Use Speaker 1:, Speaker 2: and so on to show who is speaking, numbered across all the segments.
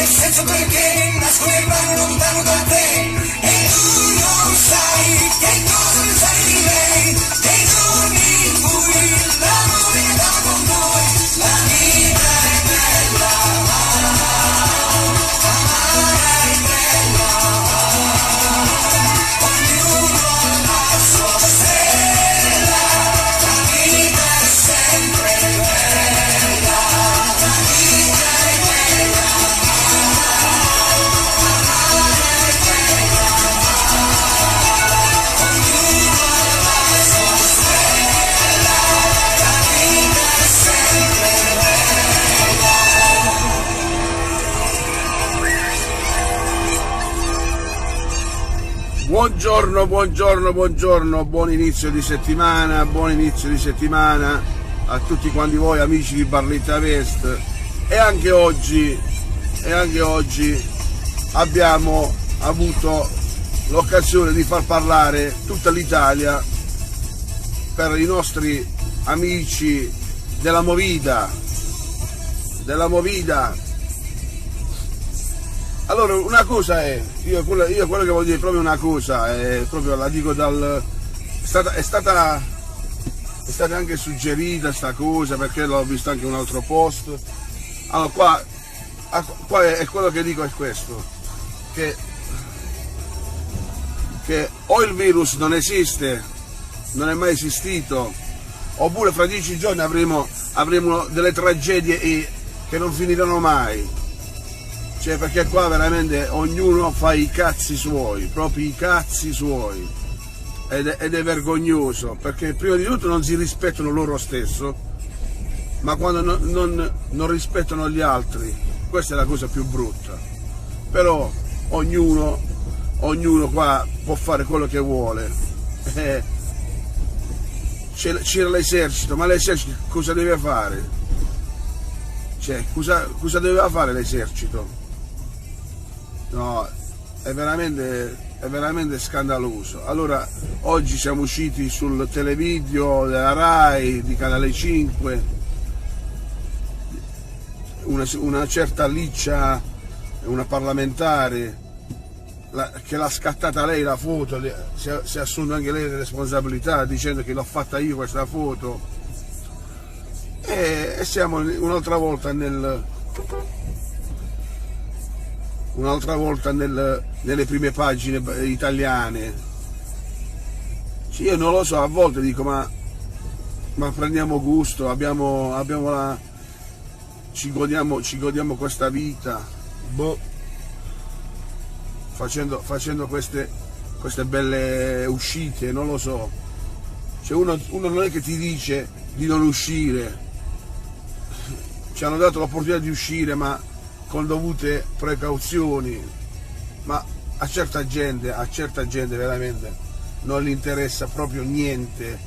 Speaker 1: senso perché nascondeva lontano da te e tu non sai che cosa ne sai di lei. Nei giorni in cui l'amore andava con noi, la vita è bella, amare è bella, ognuno ha la sua stella, la vita è sempre bella, la vita è bella, amare è bella, ognuno ha la sua stella, la vita è sempre bella.
Speaker 2: Buongiorno, buongiorno, buongiorno, buon inizio di settimana a tutti quanti voi amici di Barletta Vest. E anche oggi abbiamo avuto l'occasione di far parlare tutta l'Italia per i nostri amici della Movida. Allora, una cosa è, io quello che voglio dire proprio una cosa, è proprio la dico è stata anche suggerita sta cosa, perché l'ho visto anche in un altro post. Allora qua è quello che dico è questo, che o il virus non esiste, non è mai esistito, oppure fra 10 giorni avremo delle tragedie che non finiranno mai. Cioè, perché qua veramente ognuno fa i cazzi suoi, proprio i cazzi suoi, ed è vergognoso, perché prima di tutto non si rispettano loro stesso, ma quando non rispettano gli altri, questa è la cosa più brutta. Però ognuno qua può fare quello che vuole. C'era l'esercito, ma l'esercito cosa deve fare? Cioè, cosa doveva fare l'esercito? No, è veramente scandaloso. Allora, oggi siamo usciti sul televideo della Rai, di Canale 5, una certa Liccia, una parlamentare, che l'ha scattata lei la foto, si è assunta anche lei le responsabilità dicendo che l'ho fatta io questa foto, e siamo un'altra volta nelle prime pagine italiane. Io non lo so, a volte dico ma prendiamo gusto, ci godiamo questa vita, facendo queste belle uscite, non lo so. Cioè uno non è che ti dice di non uscire, ci hanno dato l'opportunità di uscire, ma con dovute precauzioni, ma a certa gente veramente non gli interessa proprio niente,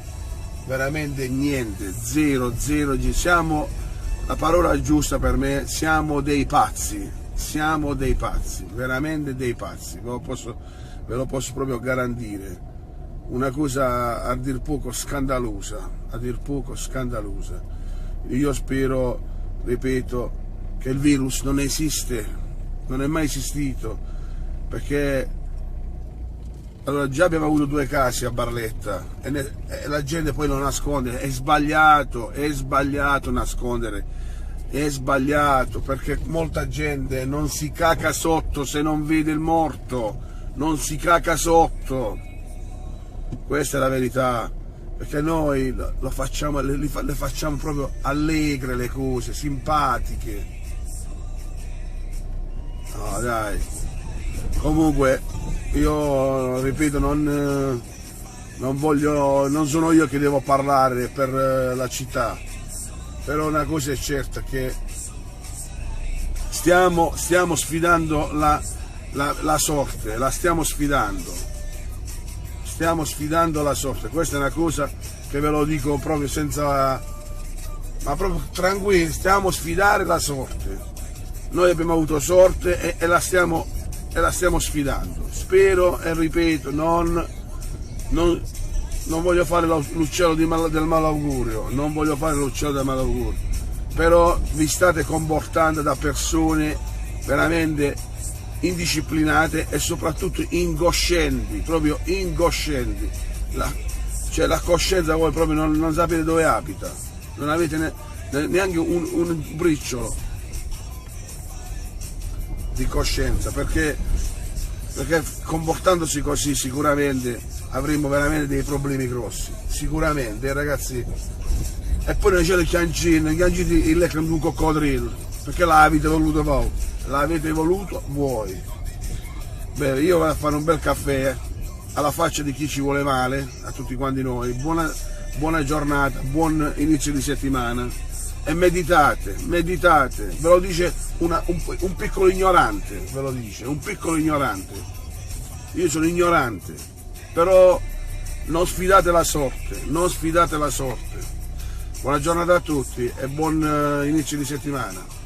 Speaker 2: veramente niente, zero, siamo, la parola giusta per me, siamo dei pazzi, veramente dei pazzi, ve lo posso proprio garantire. Una cosa a dir poco scandalosa. Io spero, ripeto, che il virus non esiste, non è mai esistito, perché allora già abbiamo avuto 2 casi a Barletta e la gente poi lo nasconde. È sbagliato nascondere, è sbagliato, perché molta gente non si caca sotto se non vede il morto, non si caca sotto, questa è la verità. Perché noi le facciamo proprio allegre le cose, simpatiche. No, dai. Comunque, io ripeto, non sono io che devo parlare per la città, però una cosa è certa, che stiamo sfidando la sorte, la stiamo sfidando la sorte. Questa è una cosa che ve lo dico proprio senza, ma proprio tranquilli, stiamo a sfidare la sorte. Noi abbiamo avuto sorte e la stiamo sfidando. Spero, e ripeto, non voglio fare l'uccello del malaugurio, però vi state comportando da persone veramente indisciplinate e soprattutto ingoscenti, proprio ingoscenti. Cioè la coscienza voi proprio non sapete dove abita, non avete neanche un briciolo di coscienza, perché comportandosi così sicuramente avremo veramente dei problemi grossi, sicuramente, ragazzi. E poi non c'è il chiancino il lecchino di un coccodrillo, perché l'avete voluto voi, l'avete voluto voi. Beh, io vado a fare un bel caffè, alla faccia di chi ci vuole male, a tutti quanti noi, buona giornata, buon inizio di settimana, e meditate, ve lo dice un piccolo ignorante, ve lo dice, un piccolo ignorante. Io sono ignorante, però non sfidate la sorte, non sfidate la sorte. Buona giornata a tutti e buon inizio di settimana.